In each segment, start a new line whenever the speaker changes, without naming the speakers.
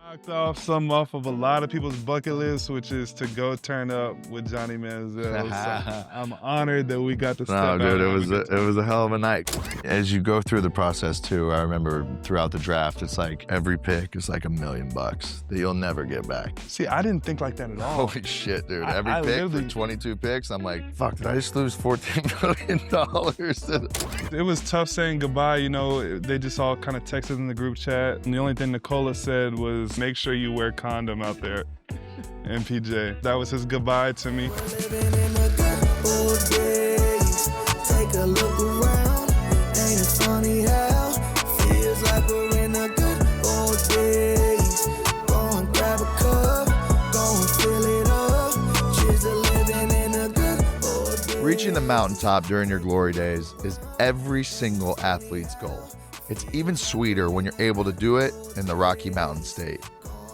Knocked off of a lot of people's bucket list, which is to go turn up with Johnny Manziel. So I'm honored that we got to step
No,
out
dude,
and have a good time.
it was a hell of a night. As you go through the process too, I remember throughout the draft, it's like every pick is like $1 million that you'll never get back.
See, I didn't think like that at all.
Holy shit, dude! Every
I
pick
literally-
for 22 picks, I'm like, fuck, did I just lose $14 million?
It was tough saying goodbye. You know, they just all kind of texted in the group chat, and the only thing Nikola said was, "Make sure you wear condom out there." MPJ, that was his goodbye to me.
Living in the good old days. Take a look around. Ain't it funny how feels like we're in the good old days? Go and grab a cup, go and fill it up. Cheers to living in the good old days.
Reaching the mountaintop during your glory days is every single athlete's goal. It's even sweeter when you're able to do it in the Rocky Mountain State.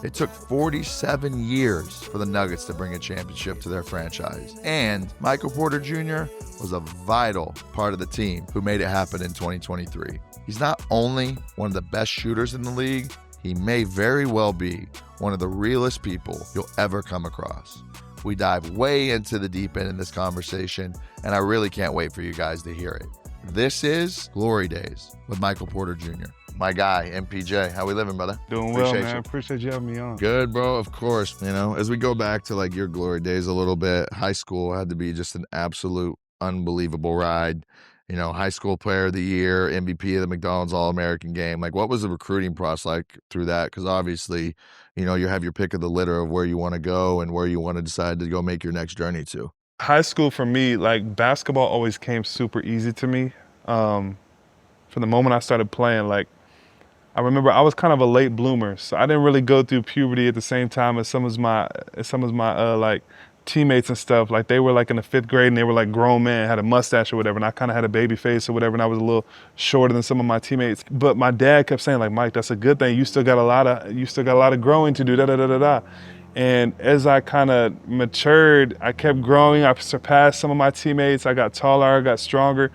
It took 47 years for the Nuggets to bring a championship to their franchise. And Michael Porter Jr. was a vital part of the team who made it happen in 2023. He's not only one of the best shooters in the league, he may very well be one of the realest people you'll ever come across. We dive way into the deep end in this conversation, and I really can't wait for you guys to hear it. This is Glory Days with Michael Porter Jr. My guy, MPJ. How we living, brother?
Doing well,
Appreciate
man.
you.
Appreciate you having me on.
Good, bro. Of course. You know, as we go back to like your glory days a little bit, high school had to be just an absolute unbelievable ride. You know, high school player of the year, MVP of the McDonald's All-American game. Like, what was the recruiting process like through that? Because obviously, you know, you have your pick of the litter of where you want to go and where you want to decide to go make your next journey to.
High school for me, like basketball always came super easy to me. From the moment I started playing, like I remember I was kind of a late bloomer, so I didn't really go through puberty at the same time as some of my like teammates and stuff. Like they were like in the 5th grade and they were like grown men, had a mustache or whatever, and I kind of had a baby face or whatever, and I was a little shorter than some of my teammates. But my dad kept saying like, Mike, that's a good thing. You still got a lot of growing to do. Da da da da da. And as I kind of matured, I kept growing. I surpassed some of my teammates. I got taller. I got stronger.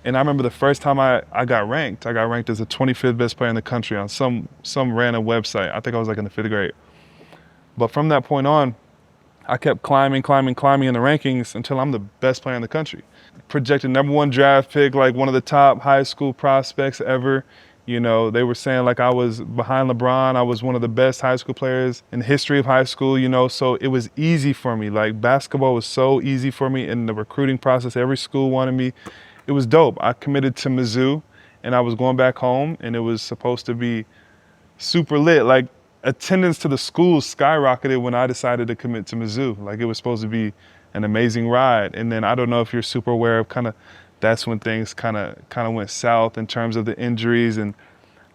And I remember the first time I got ranked as the 25th best player in the country on some random website. I think I was like in the 5th grade. But from that point on, I kept climbing in the rankings until I'm the best player in the country. Projected #1 draft pick, like one of the top high school prospects ever. You know, they were saying like I was behind LeBron. I was one of the best high school players in the history of high school, you know, so it was easy for me. Like basketball was so easy for me in the recruiting process. Every school wanted me. It was dope. I committed to Mizzou and I was going back home and it was supposed to be super lit. Like attendance to the school skyrocketed when I decided to commit to Mizzou. Like it was supposed to be an amazing ride. And then I don't know if you're super aware of that's when things kind of went south in terms of the injuries and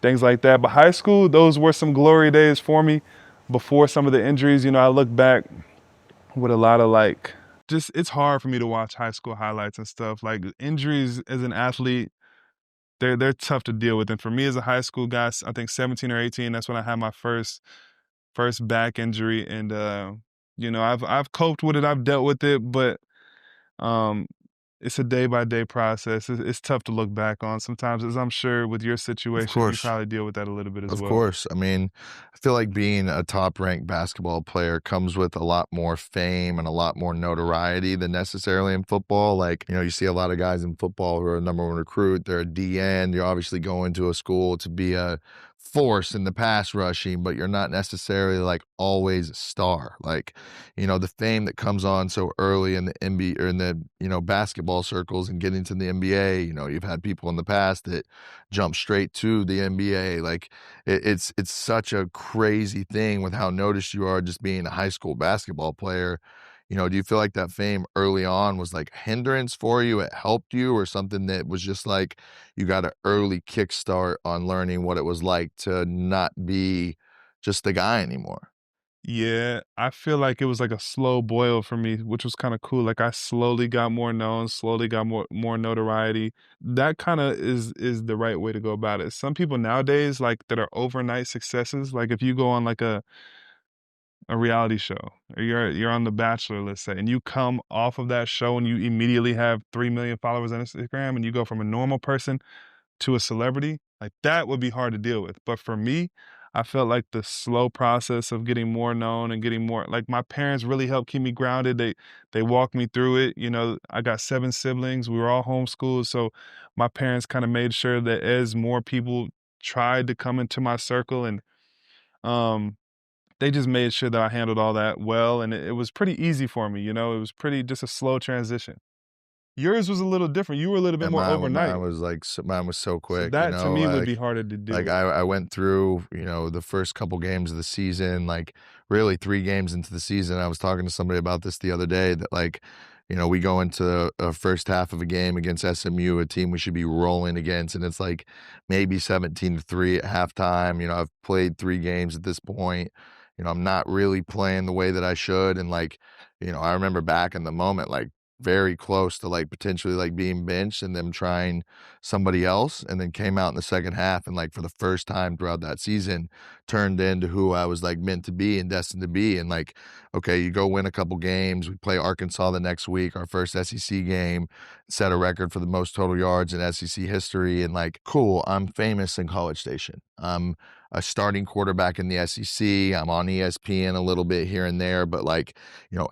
things like that. But high school, those were some glory days for me before some of the injuries. You know, I look back with a lot of like, it's hard for me to watch high school highlights and stuff. Like injuries as an athlete, they're tough to deal with. And for me as a high school guy, I think 17 or 18, that's when I had my first back injury. And you know, I've coped with it, I've dealt with it, but it's a day-by-day process. It's tough to look back on sometimes, as I'm sure with your situation, you probably deal with that a little bit as well.
Of course. I mean, I feel like being a top-ranked basketball player comes with a lot more fame and a lot more notoriety than necessarily in football. Like, you know, you see a lot of guys in football who are a #1 recruit. They're a DN. You're obviously going to a school to be a force in the pass rushing, but you're not necessarily like always a star. Like, you know, the fame that comes on so early in the NBA or in the, you know, basketball circles and getting to the NBA, you know, you've had people in the past that jump straight to the NBA. Like it's such a crazy thing with how noticed you are just being a high school basketball player. You know, do you feel like that fame early on was like a hindrance for you? It helped you, or something that was just like you got an early kickstart on learning what it was like to not be just the guy anymore?
Yeah, I feel like it was like a slow boil for me, which was kind of cool. Like I slowly got more known, slowly got more notoriety. That kind of is the right way to go about it. Some people nowadays like that are overnight successes. Like if you go on like a reality show, or you're on The Bachelor, let's say, and you come off of that show and you immediately have 3 million followers on Instagram and you go from a normal person to a celebrity, like that would be hard to deal with. But for me, I felt like the slow process of getting more known and getting more like my parents really helped keep me grounded. They walked me through it. You know, I got 7 siblings. We were all homeschooled, so my parents kind of made sure that as more people tried to come into my circle and um they just made sure that I handled all that well and it was pretty easy for me, you know. It was pretty just a slow transition. Yours was a little different. You were a little bit
And
more
mine
overnight.
was like mine was so
So
quick,
that to me would be
like
harder to deal
like
with.
I went through, the first couple games of the season, like really 3 games into the season. I was talking to somebody about this the other day that like, we go into a first half of a game against SMU, a team we should be rolling against, and it's like maybe 17-3 at halftime. I've played 3 games at this point. I'm not really playing the way that I should. And like, I remember back in the moment, like very close to like potentially like being benched and them trying somebody else, and then came out in the second half and like for the first time throughout that season turned into who I was like meant to be and destined to be. And like, okay, you go win a couple games. We play Arkansas the next week, our first SEC game, set a record for the most total yards in SEC history. And like, cool, I'm famous in College Station. I'm a starting quarterback in the SEC. I'm on ESPN a little bit here and there, but like,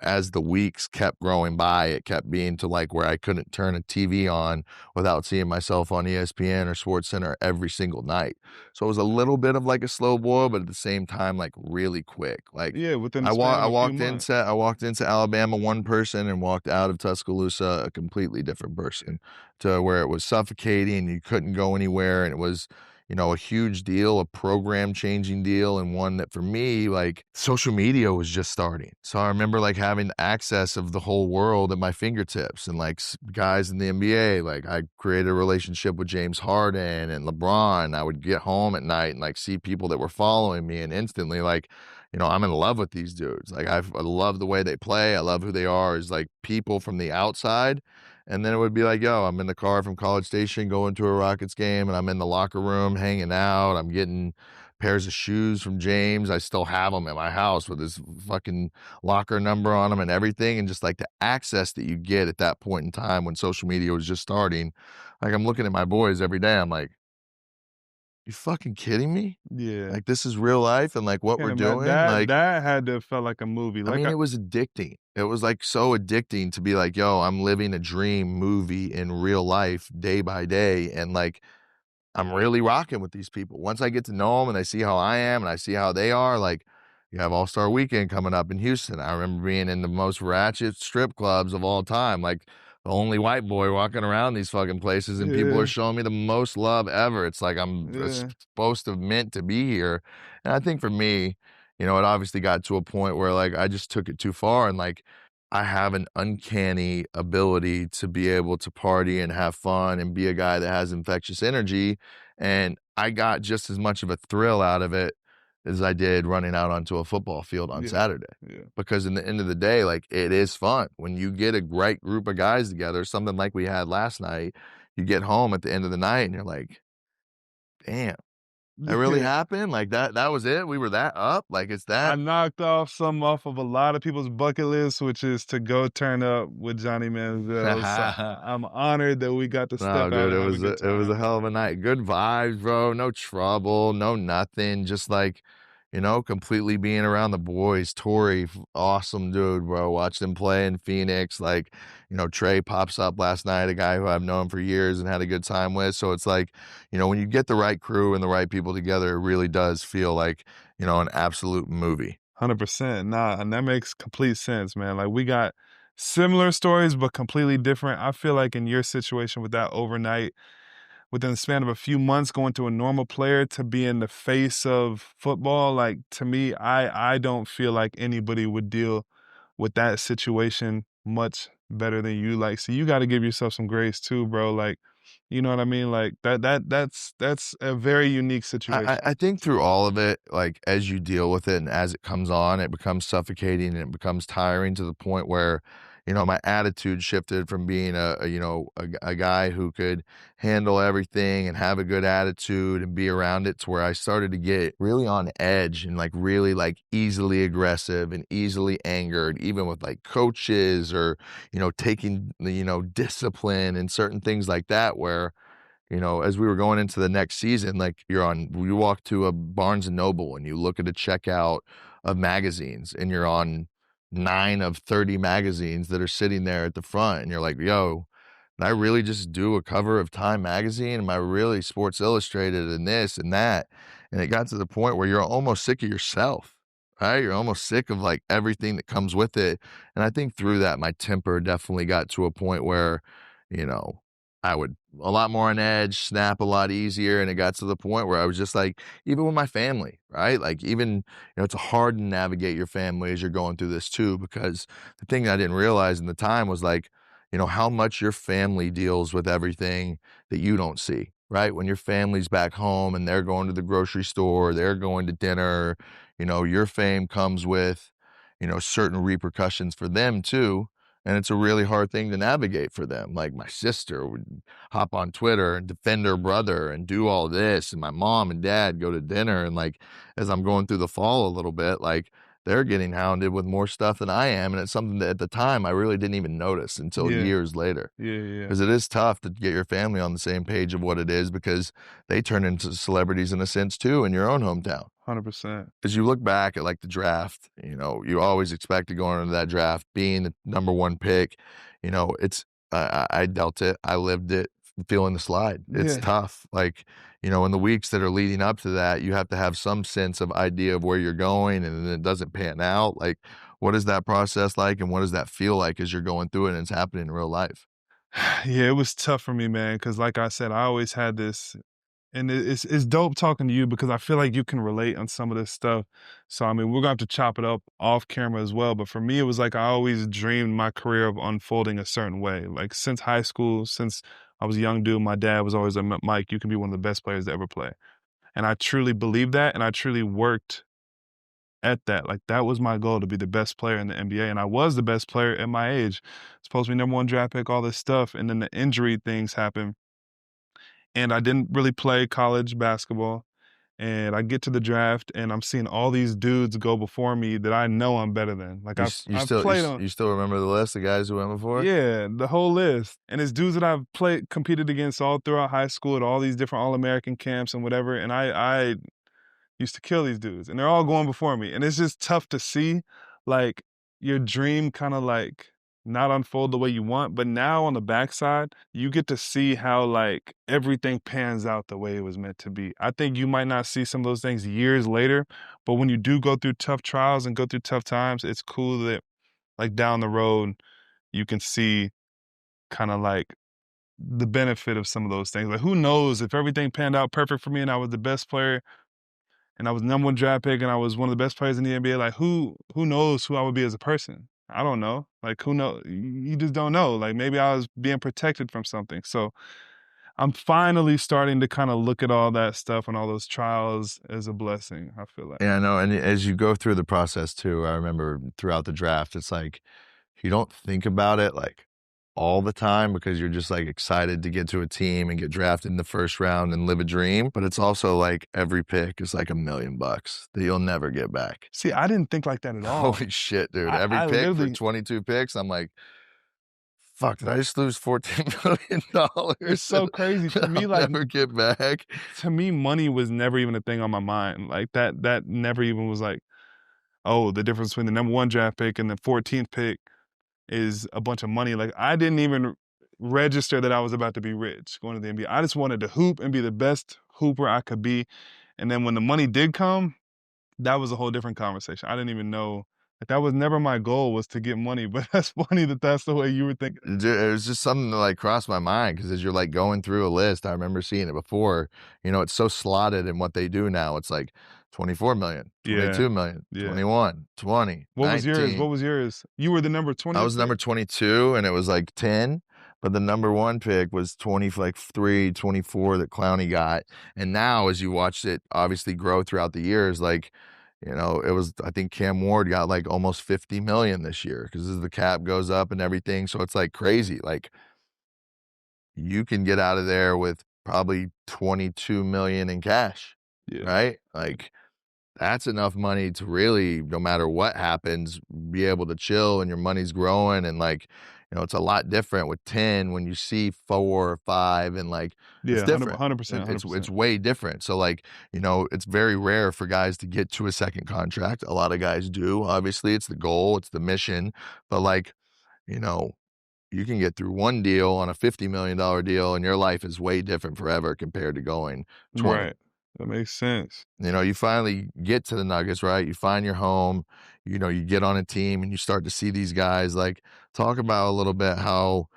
as the weeks kept growing by, it kept being to like where I couldn't turn a TV on without seeing myself on ESPN or SportsCenter every single night. So it was a little bit of like a slow boil, but at the same time, like really quick. Like
Yeah, within the span of a few months.
I walked into Alabama one person and walked out of Tuscaloosa a completely different person, to where it was suffocating. You couldn't go anywhere, and it was a huge deal, a program changing deal, and one that for me, like social media was just starting. So I remember like having access of the whole world at my fingertips, and like guys in the NBA, like I created a relationship with James Harden and LeBron. I would get home at night and like see people that were following me, and instantly like, I'm in love with these dudes. Like I love the way they play. I love who they are as like people from the outside. And then it would be like, yo, I'm in the car from College Station going to a Rockets game, and I'm in the locker room hanging out. I'm getting pairs of shoes from James. I still have them at my house with his fucking locker number on them and everything. And just like the access that you get at that point in time when social media was just starting, like I'm looking at my boys every day. I'm like, you fucking kidding me?
Yeah.
Like this is real life, and like what
Can't
we're
imagine
doing.
that
Like,
that had to have felt like a movie.
I
Like
mean, it was addicting. It was like so addicting to be like, yo, I'm living a dream movie in real life day by day. And like, I'm really rocking with these people. Once I get to know them and I see how I am and I see how they are, like, you have All-Star Weekend coming up in Houston. I remember being in the most ratchet strip clubs of all time, like the only white boy walking around these fucking places, and people
yeah,
are showing me the most love ever. It's like I'm
yeah.
supposed to have meant to be here. And I think for me, it obviously got to a point where like I just took it too far, and like I have an uncanny ability to be able to party and have fun and be a guy that has infectious energy. And I got just as much of a thrill out of it as I did running out onto a football field on
Yeah.
Saturday.
Yeah.
Because in the end of the day, like it is fun. When you get a right group of guys together, something like we had last night, you get home at the end of the night and you're like, damn, that really
Yeah.
happened? Like that was it? We were that up? Like it's
I
that?
knocked off some off of a lot of people's bucket list, which is to go turn up with Johnny Manziel. So I'm honored that we got to
No,
step out
dude,
and have a good
it was a
time.
hell of a night. Good vibes, bro. No trouble, no nothing. Just like, completely being around the boys. Tori, awesome dude, bro. Watched him play in Phoenix. Like, Trey pops up last night, a guy who I've known for years and had a good time with. So it's like, when you get the right crew and the right people together, it really does feel like, an absolute movie.
100%. Nah, and that makes complete sense, man. Like we got similar stories, but completely different. I feel like in your situation with that overnight, within the span of a few months, going to a normal player to be in the face of football, like to me, I don't feel like anybody would deal with that situation much better than you. Like, so you got to give yourself some grace too, bro. Like, you know what I mean? Like that's a very unique situation.
I think through all of it, like as you deal with it and as it comes on, it becomes suffocating and it becomes tiring to the point where, my attitude shifted from being a guy who could handle everything and have a good attitude and be around it, to where I started to get really on edge and like really like easily aggressive and easily angered, even with like coaches or, taking the, discipline and certain things like that, where as we were going into the next season, like you walk to a Barnes and Noble and you look at a checkout of magazines and you're on 9 of 30 magazines that are sitting there at the front. And you're like, yo, did I really just do a cover of Time magazine? Am I really Sports Illustrated and this and that? And it got to the point where you're almost sick of yourself, right? You're almost sick of like everything that comes with it. And I think through that, my temper definitely got to a point where, I would a lot more on edge, snap a lot easier. And it got to the point where I was just like, even with my family, right? Like even, it's hard to navigate your family as you're going through this too, because the thing I didn't realize in the time was like, how much your family deals with everything that you don't see, right? When your family's back home and they're going to the grocery store, they're going to dinner, your fame comes with, certain repercussions for them too. And it's a really hard thing to navigate for them. Like my sister would hop on Twitter and defend her brother and do all this. And my mom and dad go to dinner. And like, as I'm going through the fall a little bit, like they're getting hounded with more stuff than I am. And it's something that at the time I really didn't even notice until years later.
Yeah.
Because it is tough to get your family on the same page of what it is, because they turn into celebrities in a sense too in your own hometown.
100%.
As you look back at like the draft, you always expected going into that draft being the number 1 pick. I dealt it, I lived it, feeling the slide. It's tough. Like, in the weeks that are leading up to that, you have to have some sense of idea of where you're going, and then it doesn't pan out. Like, what is that process like, and what does that feel like as you're going through it and it's happening in real life?
Yeah, it was tough for me, man, because like I said, I always had this. And it's dope talking to you because I feel like you can relate on some of this stuff. So, I mean, we're going to have to chop it up off camera as well. But for me, it was like I always dreamed my career of unfolding a certain way. Like since high school, since I was a young dude, my dad was always like, Mike, you can be one of the best players to ever play. And I truly believed that. And I truly worked at that. Like that was my goal, to be the best player in the NBA. And I was the best player at my age. Supposed to be number 1 draft pick, all this stuff. And then the injury things happened. And I didn't really play college basketball. And I get to the draft, and I'm seeing all these dudes go before me that I know I'm better than. Like I've played on.
You still remember the list of guys who went before?
Yeah, the whole list. And it's dudes that I've competed against all throughout high school at all these different All-American camps and whatever. And I used to kill these dudes, and they're all going before me. And it's just tough to see, like, your dream kind of like not unfold the way you want. But now on the backside, you get to see how like everything pans out the way it was meant to be. I think you might not see some of those things years later, but when you do go through tough trials and go through tough times, it's cool that like down the road, you can see kind of like the benefit of some of those things. Like who knows if everything panned out perfect for me and I was the best player and I was number 1 draft pick and I was one of the best players in the NBA, like who knows who I would be as a person? I don't know. Like who knows? You just don't know. Like maybe I was being protected from something. So I'm finally starting to kind of look at all that stuff and all those trials as a blessing, I feel like.
Yeah, I know. And as you go through the process too, I remember throughout the draft, it's like you don't think about it like all the time because you're just like excited to get to a team and get drafted in the first round and live a dream. But it's also like every pick is like $1 million that you'll never get back.
See, I didn't think like that at all.
Holy shit, dude. Every pick for 22 picks, I'm like, fuck, did I just lose $14 million?
It's so crazy. For me, like,
never get back.
To me, money was never even a thing on my mind. Like that never even was like, oh, the difference between the number 1 draft pick and the 14th pick is a bunch of money. Like I didn't even register that I was about to be rich going to the NBA. I just wanted to hoop and be the best hooper I could be. And then when the money did come, that was a whole different conversation. I didn't even know. Like that was never my goal, was to get money. But that's funny that that's the way you were thinking.
Dude, it was just something that like crossed my mind because as you're like going through a list, I remember seeing it before. It's so slotted in what they do now. It's like 24 million, 22 million, 21, 20.
What
19.
was yours? What was yours? You were the number 20.
I was number 22, and it was like 10. But the number 1 pick was 23, 24 that Clowney got. And now, as you watched it obviously grow throughout the years, like, it was, I think Cam Ward got like almost 50 million this year because as the cap goes up and everything. So it's like crazy. Like you can get out of there with probably 22 million in cash, right? Like that's enough money to really, no matter what happens, be able to chill and your money's growing. And like, it's a lot different with 10 when you see 4 or 5 and like it's
Yeah,
different.
100%,
It's
100%.
way different. So like, it's very rare for guys to get to a second contract. A lot of guys do. Obviously, it's the goal, it's the mission. But like, you know, you can get through one deal on a $50 million deal and your life is way different forever compared to going 20.
Right. That makes sense.
You finally get to the Nuggets, right? You find your home, you get on a team and you start to see these guys. Like, talk about a little bit how,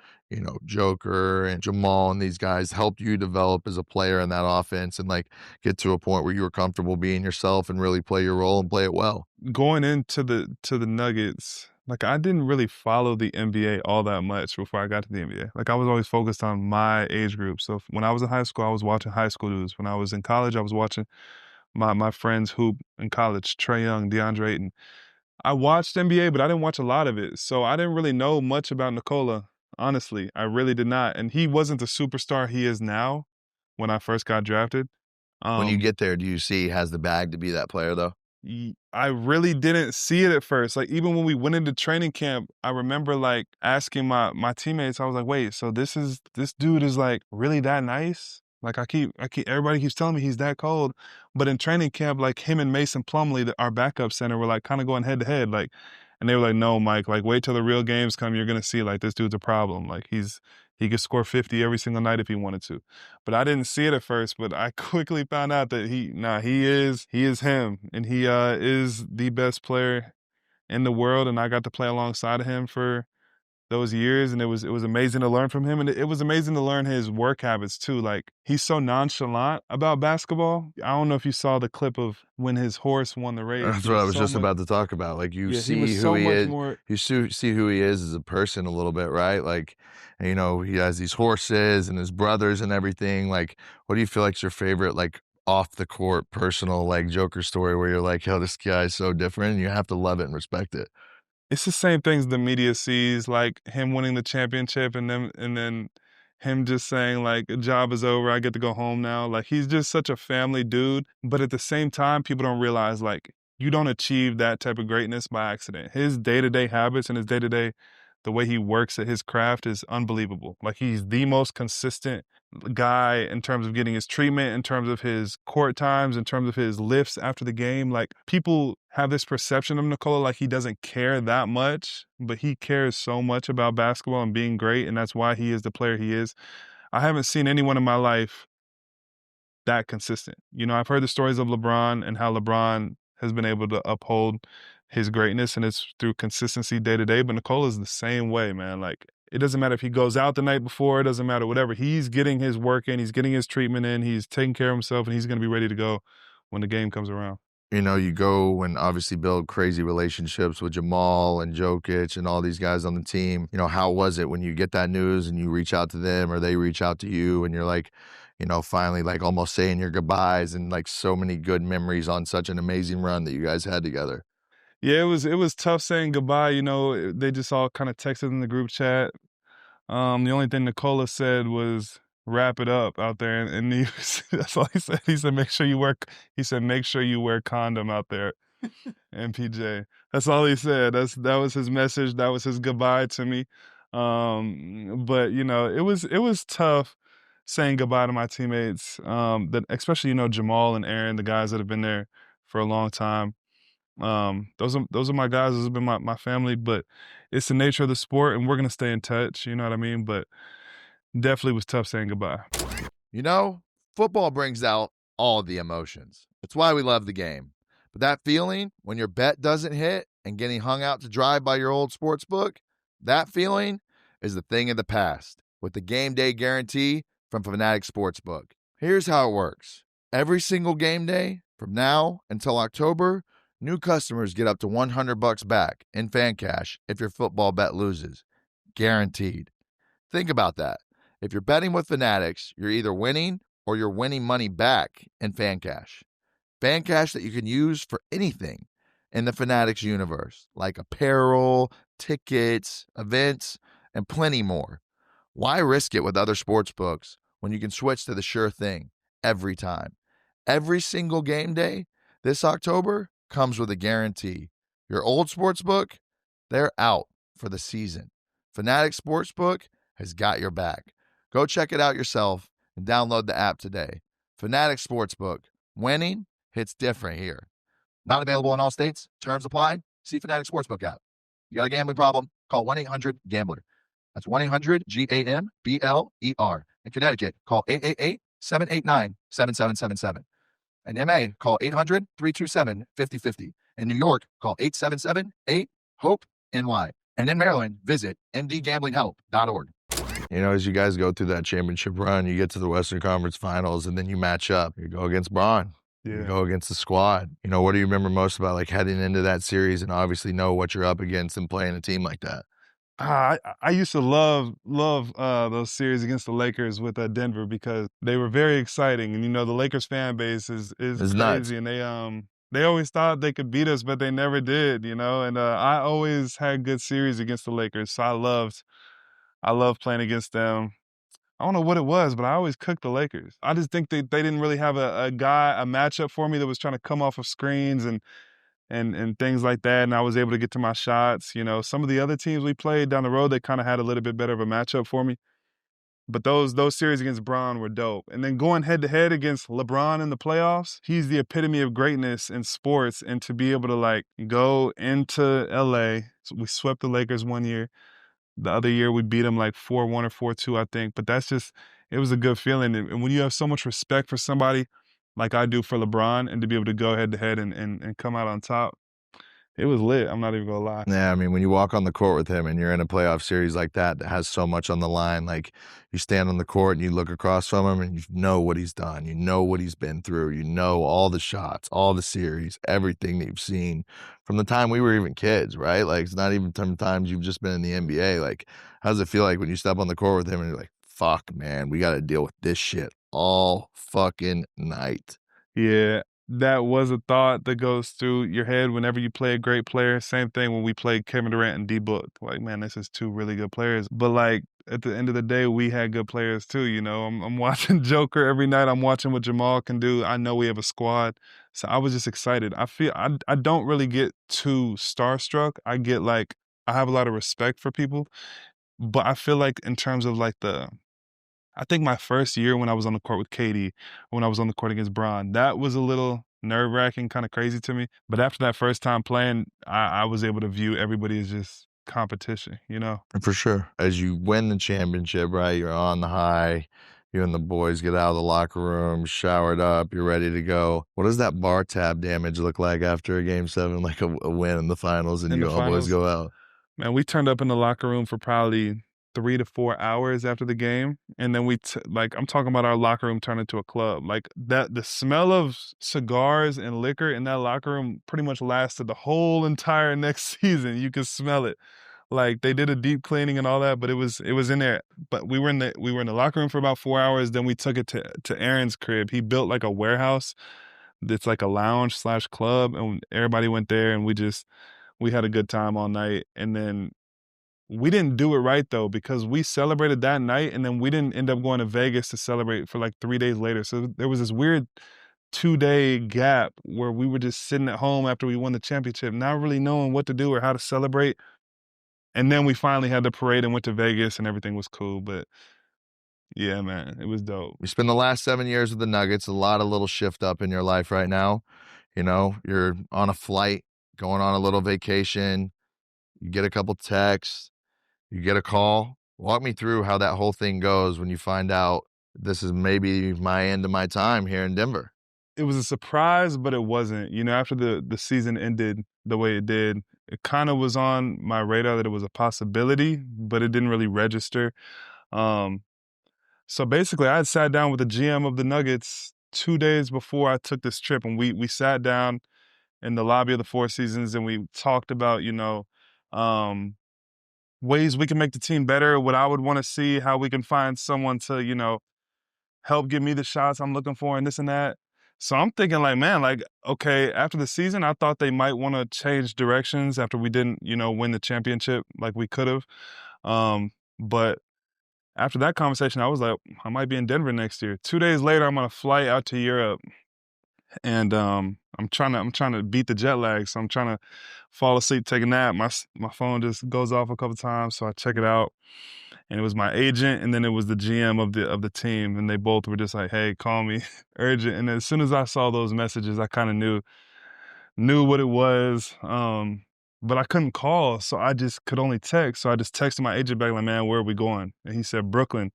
Joker and Jamal and these guys helped you develop as a player in that offense and like get to a point where you were comfortable being yourself and really play your role and play it well.
Going into the Nuggets, like I didn't really follow the NBA all that much before I got to the NBA. Like I was always focused on my age group. So when I was in high school, I was watching high school dudes. When I was in college, I was watching my friends hoop in college, Trae Young, DeAndre Ayton. I watched NBA, but I didn't watch a lot of it. So I didn't really know much about Nikola, honestly. I really did not. And he wasn't the superstar he is now when I first got drafted.
When you get there, do you see he has the bag to be that player though?
I really didn't see it at first. Like even when we went into training camp, I remember like asking my teammates, I was like, wait, so this dude is like really that nice? Like everybody keeps telling me he's that cold. But in training camp, like him and Mason Plumlee, our backup center, were like kind of going head to head. Like, and they were like, no, Mike, like wait till the real games come. You're going to see like this dude's a problem. Like he could score 50 every single night if he wanted to. But I didn't see it at first, but I quickly found out that he is him. And he is the best player in the world. And I got to play alongside of him for those years, and it was amazing to learn from him, and it was amazing to learn his work habits too. Like he's so nonchalant about basketball. I don't know if you saw the clip of when his horse won the race.
That's what I was just about to talk about. Like you see who he is. You see who he is as a person a little bit, right? Like, he has these horses and his brothers and everything. Like, what do you feel like is your favorite, like, off the court, personal, like, Joker story where you're like, yo, this guy is so different and you have to love it and respect it?
It's the same things the media sees, like him winning the championship and then him just saying like, job is over, I get to go home now. Like he's just such a family dude. But at the same time, people don't realize like you don't achieve that type of greatness by accident. His day-to-day habits and his day-to-day, the way he works at his craft is unbelievable. Like he's the most consistent guy in terms of getting his treatment, in terms of his court times, in terms of his lifts after the game. Like people have this perception of Nikola like he doesn't care that much, but he cares so much about basketball and being great, and that's why he is the player he is. I haven't seen anyone in my life that consistent. I've heard the stories of LeBron and how LeBron has been able to uphold his greatness, and it's through consistency day to day, but Nikola's the same way, man. Like it doesn't matter if he goes out the night before, it doesn't matter, whatever. He's getting his work in, he's getting his treatment in, he's taking care of himself, and he's going to be ready to go when the game comes around.
You go and obviously build crazy relationships with Jamal and Jokić and all these guys on the team. How was it when you get that news and you reach out to them or they reach out to you and you're like, finally like almost saying your goodbyes and like so many good memories on such an amazing run that you guys had together?
Yeah, it was tough saying goodbye. They just all kind of texted in the group chat. The only thing Nikola said was wrap it up out there, and that's all he said. He said make sure you wear condom out there, MPJ. That's all he said. That was his message. That was his goodbye to me. But it was tough saying goodbye to my teammates. That especially Jamal and Aaron, the guys that have been there for a long time. Those are my guys. Those have been my family, but it's the nature of the sport and we're going to stay in touch. You know what I mean? But definitely was tough saying goodbye.
Football brings out all the emotions. It's why we love the game. But that feeling when your bet doesn't hit and getting hung out to dry by your old sports book, that feeling is the thing of the past with the game day guarantee from Fanatics Sportsbook. Here's how it works. Every single game day from now until October, new customers get up to $100 back in fan cash if your football bet loses. Guaranteed. Think about that. If you're betting with Fanatics, you're either winning or you're winning money back in fan cash. Fan cash that you can use for anything in the Fanatics universe, like apparel, tickets, events, and plenty more. Why risk it with other sports books when you can switch to the sure thing every time? Every single game day this October comes with a guarantee. Your old sports book, they're out for the season. Fanatics Sportsbook has got your back. Go check it out yourself and download the app today. Fanatics Sportsbook. Winning hits different here. Not available in all states. Terms apply. See Fanatics Sportsbook app. You got a gambling problem? Call 1-800-GAMBLER. That's 1-800-GAMBLER. In Connecticut, call 888-789-7777. In MA, call 800-327-5050. In New York, call 877-8-HOPE-NY. And in Maryland, visit mdgamblinghelp.org. You know, as you guys go through that championship run, you get to the Western Conference Finals, and then you match up. You go against Braun.
Yeah.
You go against the squad. You know, what do you remember most about, like, heading into that series and obviously know what you're up against and playing a team like that?
I used to love those series against the Lakers with Denver because they were very exciting, and the Lakers fan base is
It's
crazy,
nuts.
and they always thought they could beat us, but they never did, and I always had good series against the Lakers, so I loved playing against them. I don't know what it was, but I always cooked the Lakers. I just think they didn't really have a matchup for me that was trying to come off of screens and things like that, and I was able to get to my shots. Some of the other teams we played down the road, they kind of had a little bit better of a matchup for me. But those series against Bron were dope. And then going head-to-head against LeBron in the playoffs, he's the epitome of greatness in sports. And to be able to, like, go into L.A., so we swept the Lakers one year. The other year we beat them like 4-1 or 4-2, I think. But it was a good feeling. And when you have so much respect for somebody like I do for LeBron, and to be able to go head-to-head and come out on top, it was lit. I'm not even gonna lie.
Yeah, I mean, when you walk on the court with him and you're in a playoff series like that has so much on the line, like, you stand on the court and you look across from him and you know what he's done. You know what he's been through. You know all the shots, all the series, everything that you've seen from the time we were even kids, right? Like, it's not even times you've just been in the NBA. Like, how does it feel like when you step on the court with him and you're like, fuck, man, we got to deal with this shit all fucking night?
Yeah, that was a thought that goes through your head whenever you play a great player. Same thing when we played Kevin Durant and D-Book. Like, man, this is two really good players. But, like, at the end of the day, we had good players too, I'm watching Joker every night. I'm watching what Jamal can do. I know we have a squad. So I was just excited. I don't really get too starstruck. I have a lot of respect for people. But I feel like in terms of, like, I think my first year when I was on the court with Katie, when I was on the court against Bron, that was a little nerve-wracking, kind of crazy to me. But after that first time playing, I was able to view everybody as just competition.
For sure. As you win the championship, right, you're on the high, you and the boys get out of the locker room, showered up, you're ready to go. What does that bar tab damage look like after a Game 7, like a win in the finals, and
In
you
the
all boys
finals,
go out?
man, we turned up in the locker room for probably 3 to 4 hours after the game, and then I'm talking about our locker room turned into a club. Like, that, the smell of cigars and liquor in that locker room pretty much lasted the whole entire next season. You could smell it. Like, they did a deep cleaning and all that, but it was in there. But we were in the locker room for about 4 hours. Then we took it to Aaron's crib. He built like a warehouse that's like a lounge/club, and everybody went there, and we had a good time all night. And then we didn't do it right though, because we celebrated that night, and then we didn't end up going to Vegas to celebrate for like 3 days later. So there was this weird 2-day gap where we were just sitting at home after we won the championship, not really knowing what to do or how to celebrate. And then we finally had the parade and went to Vegas, and everything was cool. But yeah, man, it was dope.
You spend the last 7 years with the Nuggets, a lot of little shift up in your life right now. You're on a flight, going on a little vacation, you get a couple texts, you get a call. Walk me through how that whole thing goes when you find out this is maybe my end of my time here in Denver.
It was a surprise, but it wasn't. After the season ended the way it did, it kind of was on my radar that it was a possibility, but it didn't really register. So basically, I had sat down with the GM of the Nuggets 2 days before I took this trip, and we sat down in the lobby of the Four Seasons, and we talked about, ways we can make the team better, what I would want to see, how we can find someone to, help give me the shots I'm looking for, and this and that. So I'm thinking, like, man, like, okay, after the season, I thought they might want to change directions after we didn't, win the championship like we could have. But after that conversation, I was like, I might be in Denver next year. 2 days later, I'm on a flight out to Europe, and I'm trying to beat the jet lag. So I'm trying to fall asleep, take a nap. My phone just goes off a couple times, so I check it out, and it was my agent, and then it was the GM of the team, and they both were just like, "Hey, call me, urgent." And as soon as I saw those messages, I kind of knew what it was. But I couldn't call, so I just could only text. So I just texted my agent back like, "Man, where are we going?" And he said Brooklyn.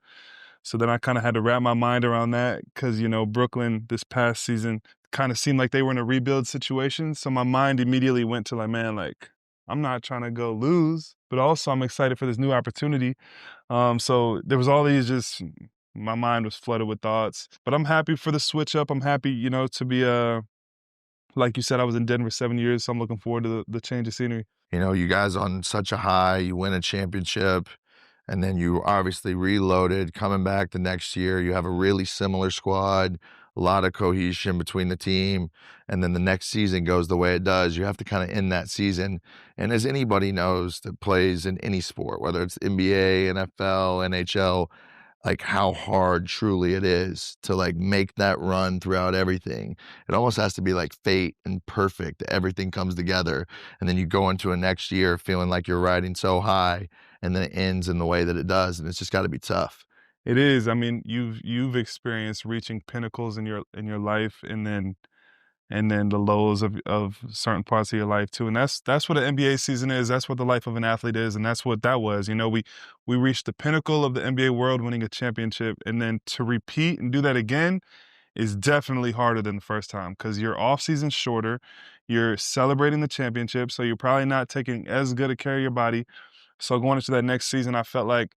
So then I kind of had to wrap my mind around that because, Brooklyn this past season kind of seemed like they were in a rebuild situation. So my mind immediately went to like, man, like I'm not trying to go lose, but also I'm excited for this new opportunity. So there was all these just my mind was flooded with thoughts, but I'm happy for the switch up. I'm happy, to be like you said, I was in Denver 7 years, so I'm looking forward to the change of scenery.
You guys on such a high, you win a championship, and then you obviously reloaded. Coming back the next year, you have a really similar squad, a lot of cohesion between the team, and then the next season goes the way it does. You have to kind of end that season. And as anybody knows that plays in any sport, whether it's NBA, NFL, NHL, like how hard truly it is to like make that run throughout everything. It almost has to be like fate and perfect. Everything comes together. And then you go into a next year feeling like you're riding so high and then it ends in the way that it does. And it's just got to be tough.
It is. I mean, you've experienced reaching pinnacles in your life, and then the lows of certain parts of your life too. And that's what an NBA season is. That's what the life of an athlete is, and that's what that was. We reached the pinnacle of the NBA world, winning a championship, and then to repeat and do that again is definitely harder than the first time because your off season's shorter. You're celebrating the championship, so you're probably not taking as good a care of your body. So going into that next season, I felt like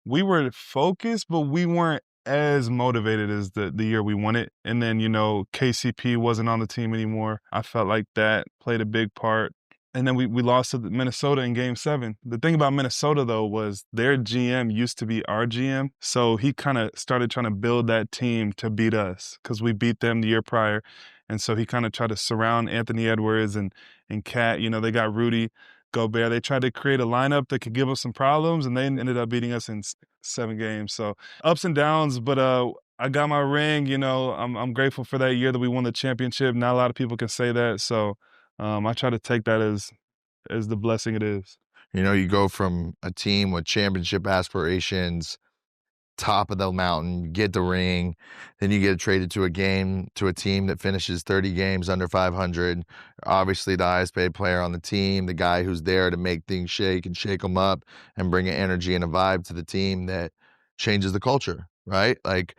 we were focused, but we weren't as motivated as the year we won it. And then, KCP wasn't on the team anymore. I felt like that played a big part. And then we lost to Minnesota in game 7. The thing about Minnesota, though, was their GM used to be our GM. So he kind of started trying to build that team to beat us because we beat them the year prior. And so he kind of tried to surround Anthony Edwards and Cat. They got Rudy Gobert. They tried to create a lineup that could give us some problems, and they ended up beating us in 7 games. So ups and downs, but I got my ring. I'm grateful for that year that we won the championship. Not a lot of people can say that, so I try to take that as the blessing it is.
You go from a team with championship aspirations, top of the mountain, get the ring, then you get traded to a team that finishes 30 games under 500. Obviously, the highest paid player on the team, the guy who's there to make things shake and shake them up and bring an energy and a vibe to the team that changes the culture, right? Like,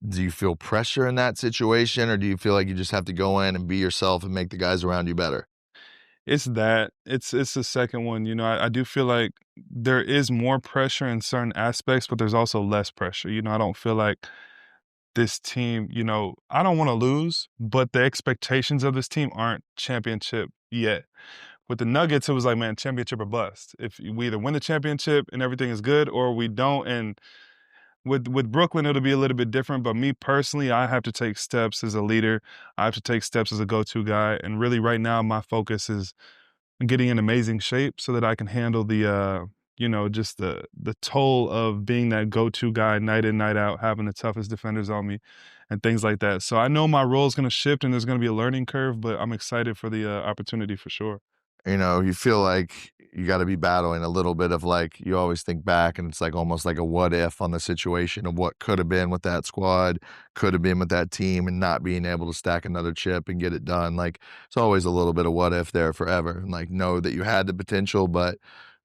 do you feel pressure in that situation, or do you feel like you just have to go in and be yourself and make the guys around you better?
It's that. It's the second one. I do feel like there is more pressure in certain aspects, but there's also less pressure. I don't feel like this team, I don't want to lose, but the expectations of this team aren't championship yet. With the Nuggets, it was like, man, championship or bust. If we either win the championship and everything is good, or we don't. And with Brooklyn, it'll be a little bit different. But me personally, I have to take steps as a leader. I have to take steps as a go-to guy. And really, right now, my focus is getting in amazing shape so that I can handle just the toll of being that go-to guy night in, night out, having the toughest defenders on me and things like that. So I know my role is going to shift and there's going to be a learning curve, but I'm excited for the opportunity for sure.
You feel like you got to be battling a little bit of like, you always think back and it's like almost like a what if on the situation of what could have been with that squad, could have been with that team, and not being able to stack another chip and get it done. Like, it's always a little bit of what if there forever. And like, know that you had the potential, but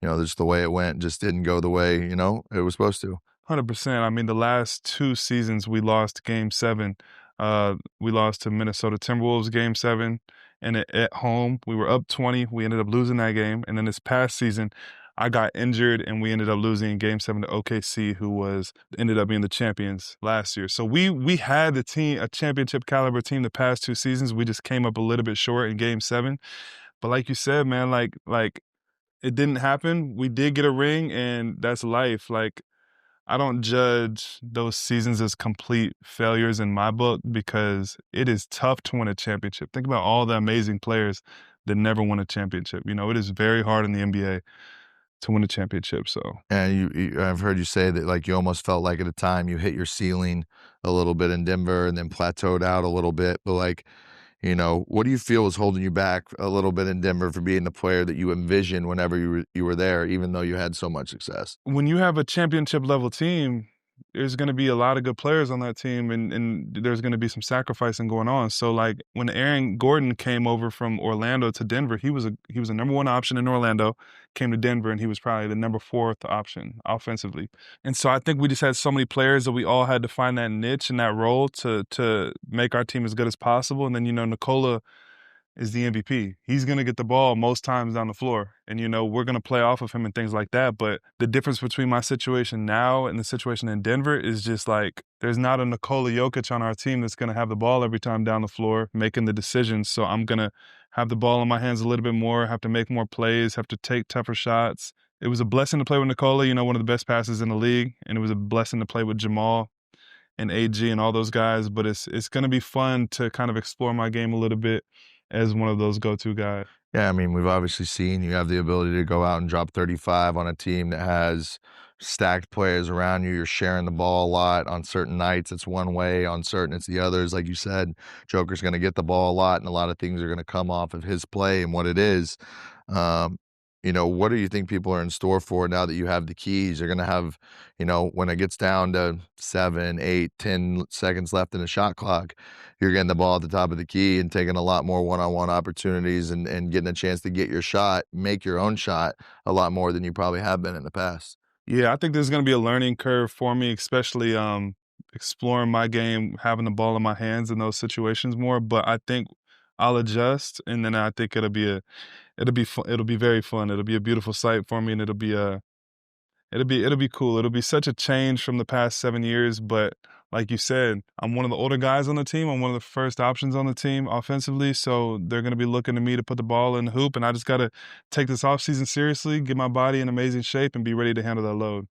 just the way it went just didn't go the way, it was supposed to.
100%. I mean, the last 2 seasons we lost game 7. We lost to Minnesota Timberwolves game 7. And at home, we were up 20. We ended up losing that game. And then this past season, I got injured and we ended up losing in game 7 to OKC, who ended up being the champions last year. So we had the team, a championship caliber team the past 2 seasons. We just came up a little bit short in game 7. But like you said, man, like it didn't happen. We did get a ring, and that's life. Like, I don't judge those seasons as complete failures in my book because it is tough to win a championship. Think about all the amazing players that never won a championship. It is very hard in the NBA. to win a championship. So
And I've heard you say that like you almost felt like at a time you hit your ceiling a little bit in Denver and then plateaued out a little bit. But like, what do you feel was holding you back a little bit in Denver for being the player that you envisioned whenever you were there, even though you had so much success?
when you have a championship level team, there's going to be a lot of good players on that team, and there's going to be some sacrificing going on. So like when Aaron Gordon came over from Orlando to Denver, he was a number one option in Orlando, came to Denver, and he was probably the number fourth option offensively. And so I think we just had so many players that we all had to find that niche and that role to make our team as good as possible. And then Nikola is the MVP. He's going to get the ball most times down the floor. And, we're going to play off of him and things like that. But the difference between my situation now and the situation in Denver is just like there's not a Nikola Jokić on our team that's going to have the ball every time down the floor making the decisions. So I'm going to have the ball in my hands a little bit more, have to make more plays, have to take tougher shots. It was a blessing to play with Nikola, one of the best passes in the league. And it was a blessing to play with Jamal and AG and all those guys. But it's going to be fun to kind of explore my game a little bit as one of those go-to guys.
Yeah, I mean, we've obviously seen you have the ability to go out and drop 35 on a team that has stacked players around you. You're sharing the ball a lot. On certain nights, it's one way. On certain, it's the others. Like you said, Joker's going to get the ball a lot, and a lot of things are going to come off of his play and what it is. What do you think people are in store for now that you have the keys? You're going to have, when it gets down to 7, 8, 10 seconds left in the shot clock, you're getting the ball at the top of the key and taking a lot more one-on-one opportunities and getting a chance to get your shot, make your own shot a lot more than you probably have been in the past.
Yeah, I think there's going to be a learning curve for me, especially exploring my game, having the ball in my hands in those situations more. But I think I'll adjust, and then I think it'll be very fun. It'll be a beautiful sight for me, and it'll be cool. It'll be such a change from the past 7 years. But like you said, I'm one of the older guys on the team. I'm one of the first options on the team offensively. So they're going to be looking to me to put the ball in the hoop. And I just got to take this offseason seriously, get my body in amazing shape, and be ready to handle that load.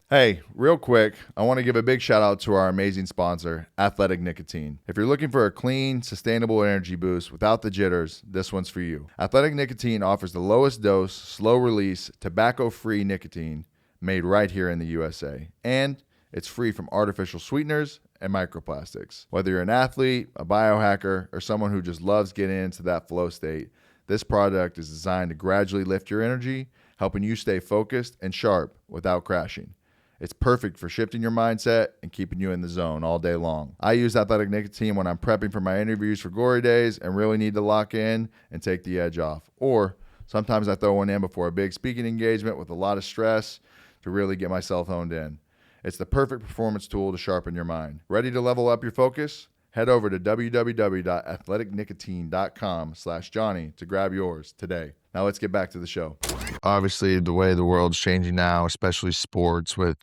Hey, real quick, I want to give a big shout out to our amazing sponsor, Athletic Nicotine. If you're looking for a clean, sustainable energy boost without the jitters, this one's for you. Athletic Nicotine offers the lowest dose, slow release, tobacco-free nicotine made right here in the USA. And it's free from artificial sweeteners and microplastics. Whether you're an athlete, a biohacker, or someone who just loves getting into that flow state, this product is designed to gradually lift your energy, helping you stay focused and sharp without crashing. It's perfect for shifting your mindset and keeping you in the zone all day long. I use Athletic Nicotine when I'm prepping for my interviews for Glory Daze and really need to lock in and take the edge off. Or sometimes I throw one in before a big speaking engagement with a lot of stress to really get myself honed in. It's the perfect performance tool to sharpen your mind. Ready to level up your focus? Head over to www.athleticnicotine.com/Johnny to grab yours today. Now let's get back to the show.
Obviously, the way the world's changing now, especially sports with,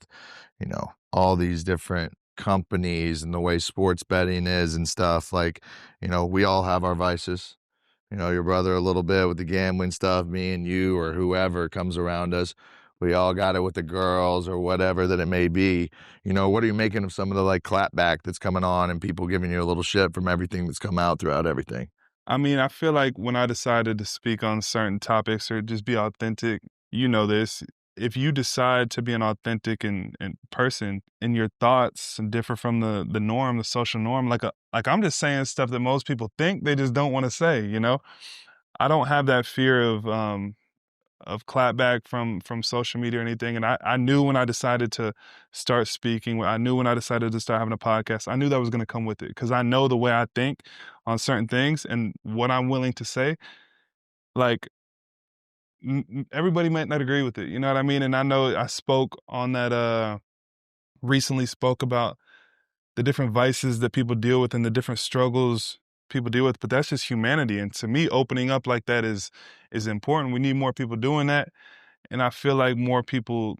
all these different companies and the way sports betting is and stuff, like, we all have our vices. Your brother a little bit with the gambling stuff, me and you or whoever comes around us. We all got it with the girls or whatever that it may be. What are you making of some of the clapback that's coming on and people giving you a little shit from everything that's come out throughout everything?
I mean, I feel like when I decided to speak on certain topics or just be authentic, this, if you decide to be an authentic and person and your thoughts differ from the norm, the social norm, like I'm just saying stuff that most people think they just don't want to say, I don't have that fear of clapback from social media or anything. And I knew when I decided to start speaking, I knew when I decided to start having a podcast, I knew that was going to come with it because I know the way I think on certain things and what I'm willing to say. Like, everybody might not agree with it, you know what I mean? And I know I spoke on that, recently spoke about the different vices that people deal with and the different struggles people deal with, but that's just humanity. And to me, opening up like that is important. We need more people doing that. And I feel like more people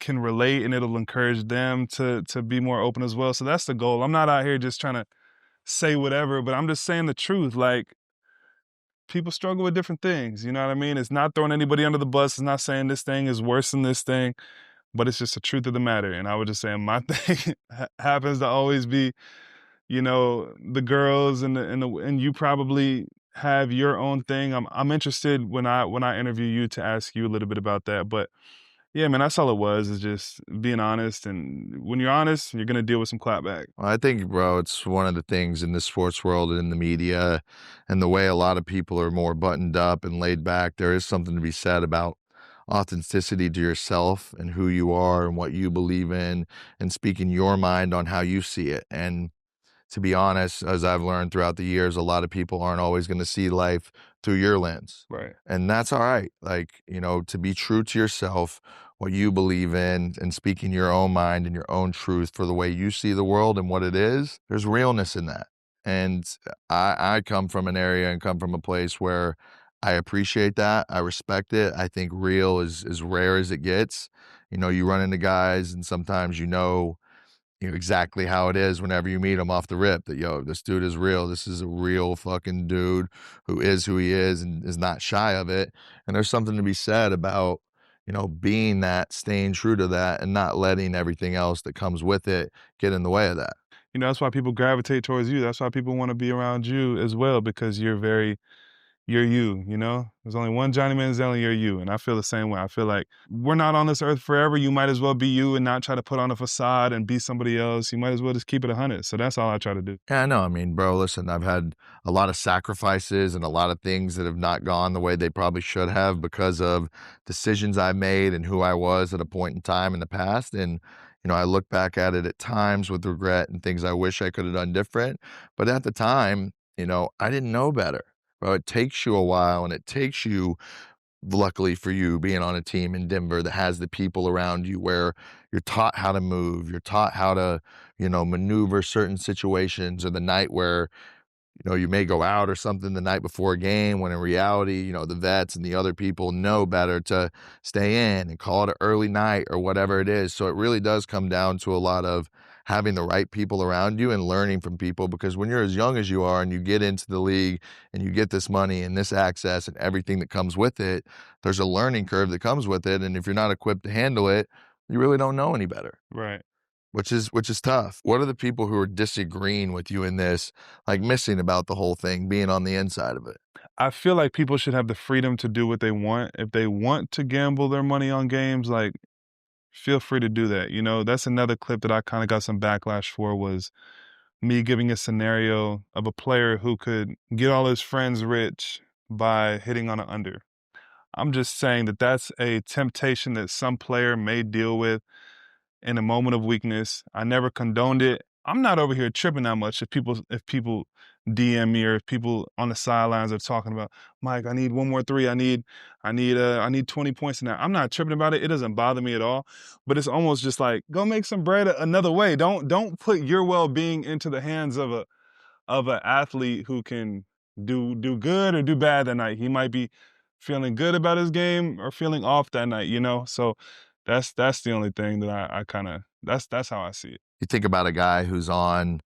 can relate and it'll encourage them to be more open as well. So that's the goal. I'm not out here just trying to say whatever, but I'm just saying the truth. Like, people struggle with different things, you know what I mean? It's not throwing anybody under the bus. It's not saying this thing is worse than this thing, but it's just the truth of the matter. And I would just say my thing happens to always be, the girls and you probably have your own thing. I'm interested when I interview you to ask you a little bit about that. But yeah, man, that's all it was, is just being honest. And when you're honest, you're gonna deal with some clapback.
Well, I think, bro, it's one of the things in the sports world and in the media and the way a lot of people are more buttoned up and laid back. There is something to be said about authenticity to yourself and who you are and what you believe in and speaking your mind on how you see it. And to be honest, as I've learned throughout the years, a lot of people aren't always going to see life through your lens.
Right.
And that's all right. Like, to be true to yourself, what you believe in, and speaking your own mind and your own truth for the way you see the world and what it is, there's realness in that. And I come from an area and come from a place where I appreciate that. I respect it. I think real is as rare as it gets. You run into guys and sometimes exactly how it is whenever you meet him off the rip, that, this dude is real. This is a real fucking dude who is who he is and is not shy of it. And there's something to be said about, being that, staying true to that, and not letting everything else that comes with it get in the way of that.
That's why people gravitate towards you. That's why people want to be around you as well, because you're you, There's only one Johnny Manziel and you're you. And I feel the same way. I feel like we're not on this earth forever. You might as well be you and not try to put on a facade and be somebody else. You might as well just keep it 100. So that's all I try to do.
Yeah, I know. I mean, bro, listen, I've had a lot of sacrifices and a lot of things that have not gone the way they probably should have because of decisions I made and who I was at a point in time in the past. And, I look back at it at times with regret and things I wish I could have done different. But at the time, I didn't know better. Bro, it takes you a while, and it takes you, luckily for you, being on a team in Denver that has the people around you where you're taught how to move, you're taught how to, maneuver certain situations, or the night where, you may go out or something the night before a game when in reality, the vets and the other people know better to stay in and call it an early night or whatever it is. So it really does come down to a lot of having the right people around you and learning from people, because when you're as young as you are and you get into the league and you get this money and this access and everything that comes with it, there's a learning curve that comes with it. And if you're not equipped to handle it, you really don't know any better.
Right.
Which is tough. What are the people who are disagreeing with you in this, like missing about the whole thing, being on the inside of it?
I feel like people should have the freedom to do what they want. If they want to gamble their money on games, like, feel free to do that. That's another clip that I kind of got some backlash for, was me giving a scenario of a player who could get all his friends rich by hitting on an under. I'm just saying that that's a temptation that some player may deal with in a moment of weakness. I never condoned it. I'm not over here tripping that much if people DM me, or if people on the sidelines are talking about, Mike, I need one more three. I need 20 points in that. I'm not tripping about it. It doesn't bother me at all. But it's almost just like, go make some bread another way. Don't put your well-being into the hands of an athlete who can do good or do bad that night. He might be feeling good about his game or feeling off that night, So that's the only thing that I kind of, that's how I see it.
You think about a guy who's on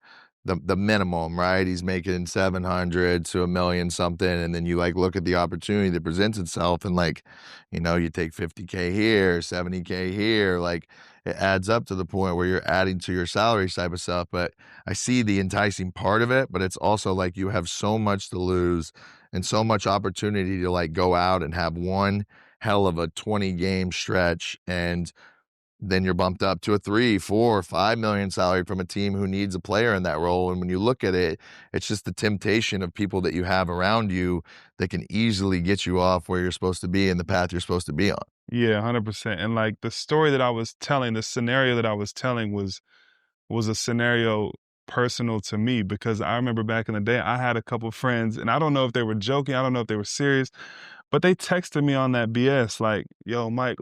the minimum, right? He's making 700 to $1 million something, and then you look at the opportunity that presents itself, and you take 50K here, 70K here, it adds up to the point where you're adding to your salary type of stuff. But I see the enticing part of it, but it's also you have so much to lose and so much opportunity to go out and have one hell of a 20 game stretch, and then you're bumped up to a 3, 4, 5 million salary from a team who needs a player in that role. And when you look at it, it's just the temptation of people that you have around you that can easily get you off where you're supposed to be and the path you're supposed to be on.
Yeah, 100%. And the story that I was telling, the scenario that I was telling was a scenario personal to me, because I remember back in the day, I had a couple friends, and I don't know if they were joking, I don't know if they were serious, but they texted me on that BS, yo, Mike,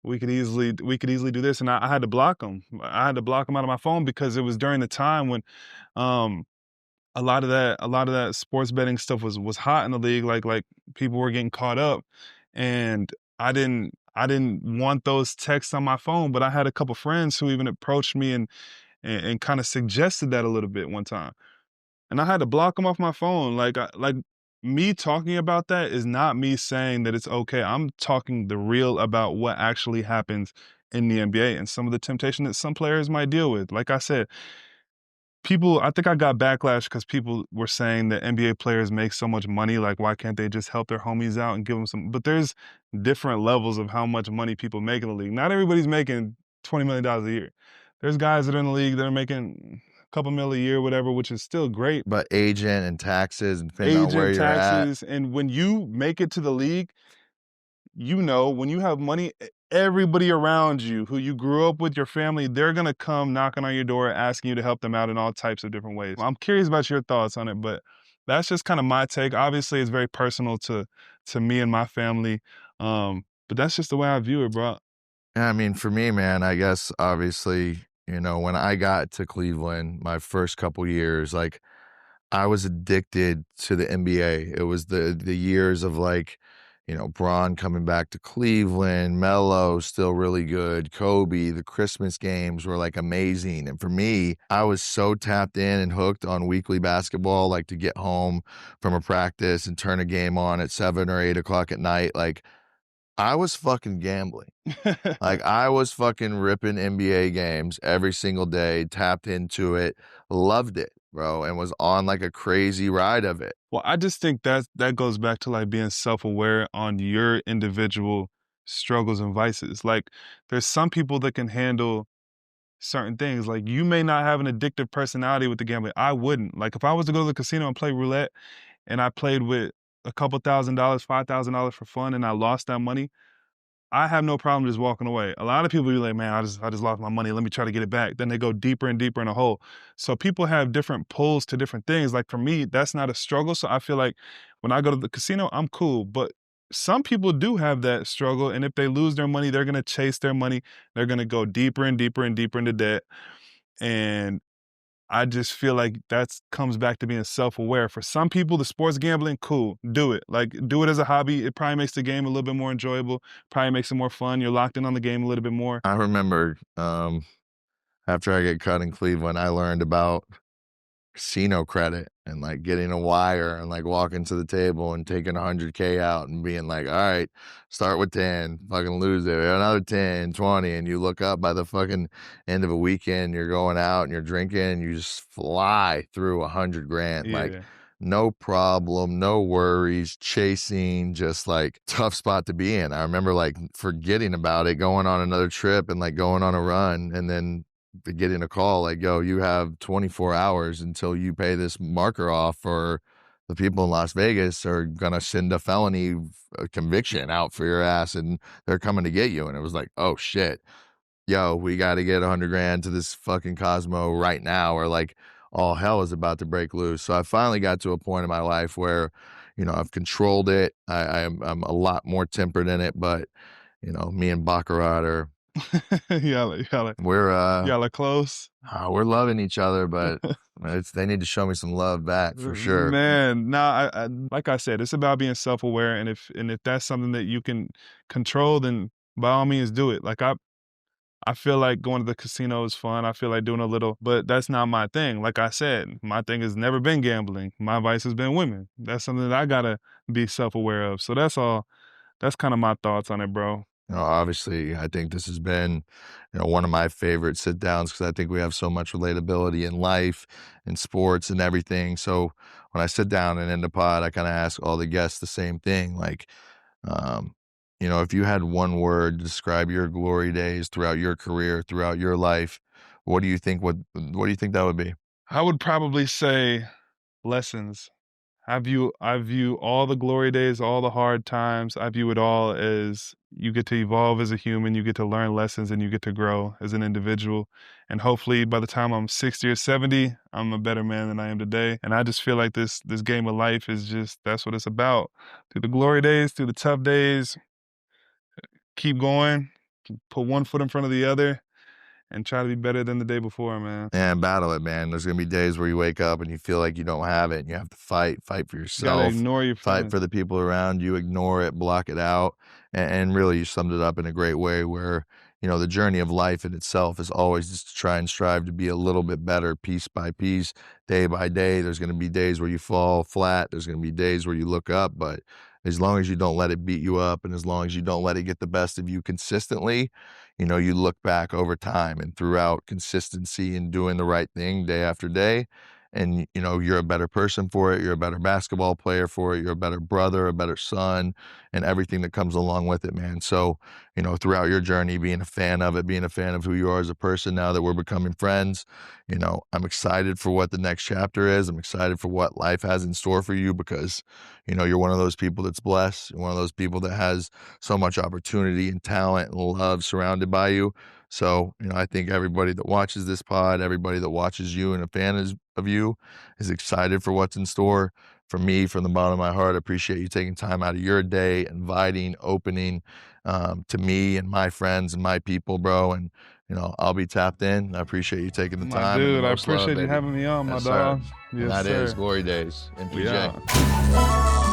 we could easily do this. And I had to block them. I had to block them out of my phone, because it was during the time when a lot of that sports betting stuff was hot in the league. Like people were getting caught up, and I didn't want those texts on my phone, but I had a couple friends who even approached me and kind of suggested that a little bit one time. And I had to block them off my phone. Me talking about that is not me saying that it's okay. I'm talking the real about what actually happens in the NBA and some of the temptation that some players might deal with. Like I said, people, I think I got backlash because people were saying that NBA players make so much money. Like, why can't they just help their homies out and give them some? But there's different levels of how much money people make in the league. Not everybody's making $20 million a year. There's guys that are in the league that are making a couple mil a year, whatever, which is still great.
But agent and taxes and depending on where
Agent,
you're at.
taxes, and when you make it to the league, you know, when you have money, everybody around you who you grew up with, your family, they're going to come knocking on your door, asking you to help them out in all types of different ways. I'm curious about your thoughts on it, but that's just kind of my take. Obviously, it's very personal to me and my family, but that's just the way I view it, bro.
Yeah, I mean, for me, man, I guess obviously, you know, when I got to Cleveland, my first couple years, like I was addicted to the NBA. It was the years of like, you know, Bron coming back to Cleveland, Melo still really good, Kobe, the Christmas games were like amazing. And for me, I was so tapped in and hooked on weekly basketball, like to get home from a practice and turn a game on at 7 or 8 o'clock at night. Like I was fucking gambling. Like I was fucking ripping NBA games every single day, tapped into it, loved it, bro, and was on like a crazy ride of it.
Well, I just think that goes back to like being self-aware on your individual struggles and vices. Like there's some people that can handle certain things. Like you may not have an addictive personality with the gambling. I wouldn't. Like if I was to go to the casino and play roulette and I played with a couple $1,000, $5,000 for fun and I lost that money, I have no problem just walking away. A lot of people be like, man, I just lost my money. Let me try to get it back. Then they go deeper and deeper in a hole. So people have different pulls to different things. Like for me, that's not a struggle. So I feel like when I go to the casino, I'm cool. But some people do have that struggle. And if they lose their money, they're going to chase their money. They're going to go deeper and deeper and deeper into debt. And I just feel like that comes back to being self-aware. For some people, the sports gambling, cool, do it. Like, do it as a hobby. It probably makes the game a little bit more enjoyable, probably makes it more fun. You're locked in on the game a little bit more.
I remember after I get cut in Cleveland, I learned about casino credit and like getting a wire and like walking to the table and taking 100K out and being like, all right, start with 10, fucking lose it, another 10, 20. And you look up by the fucking end of a weekend, you're going out and you're drinking and you just fly through 100 grand.
Yeah.
Like no problem, no worries, chasing, just like tough spot to be in. I remember like forgetting about it, going on another trip and like going on a run and then getting a call like, yo, you have 24 hours until you pay this marker off, or the people in Las Vegas are gonna send a felony conviction out for your ass and they're coming to get you. And it was like, oh shit, yo, we got to get 100 grand to this fucking Cosmo right now, or like all hell is about to break loose. So I finally got to a point in my life where, you know, I've controlled it. I'm a lot more tempered in it, but you know, me and Baccarat are
y'all are close.
We're loving each other, but they need to show me some love back for sure.
Man, nah, I like I said, it's about being self-aware, and if that's something that you can control, then by all means do it. Like I feel like going to the casino is fun. I feel like doing a little, but that's not my thing. Like I said, my thing has never been gambling. My vice has been women. That's something that I gotta be self-aware of. So that's all. That's kind of my thoughts on it, bro.
You know, obviously, I think this has been, you know, one of my favorite sit downs because I think we have so much relatability in life and sports and everything. So when I sit down and end the pod, I kind of ask all the guests the same thing. Like, you know, if you had one word to describe your glory days throughout your career, throughout your life, what do you think that would be?
I would probably say lessons. I view all the glory days, all the hard times, I view it all as you get to evolve as a human, you get to learn lessons, and you get to grow as an individual. And hopefully by the time I'm 60 or 70, I'm a better man than I am today. And I just feel like this game of life is just, that's what it's about. Through the glory days, through the tough days, keep going, put one foot in front of the other, and try to be better than the day before, man.
And battle it, man. There's going to be days where you wake up and you feel like you don't have it and you have to fight for yourself.
You gotta ignore your feelings.
Fight for the people around you, ignore it, block it out. And really you summed it up in a great way where, you know, the journey of life in itself is always just to try and strive to be a little bit better piece by piece, day by day. There's going to be days where you fall flat. There's going to be days where you look up, but as long as you don't let it beat you up and as long as you don't let it get the best of you consistently, you look back over time and throughout consistency and doing the right thing day after day. And, you're a better person for it. You're a better basketball player for it. You're a better brother, a better son, and everything that comes along with it, man. So, throughout your journey, being a fan of it, being a fan of who you are as a person now that we're becoming friends, I'm excited for what the next chapter is. I'm excited for what life has in store for you because, you're one of those people that's blessed. You're one of those people that has so much opportunity and talent and love surrounded by you. So, I think everybody that watches this pod, everybody that watches you and a fan of you is excited for what's in store. For me, from the bottom of my heart, I appreciate you taking time out of your day, inviting, opening to me and my friends and my people, bro. And, I'll be tapped in. I appreciate you taking the
My
time.
dude, I
Much love,
appreciate you
baby.
having me on, my
Yes,
dog.
sir.
Yes,
And that
sir.
is Glory Daze, MPJ.
Yeah.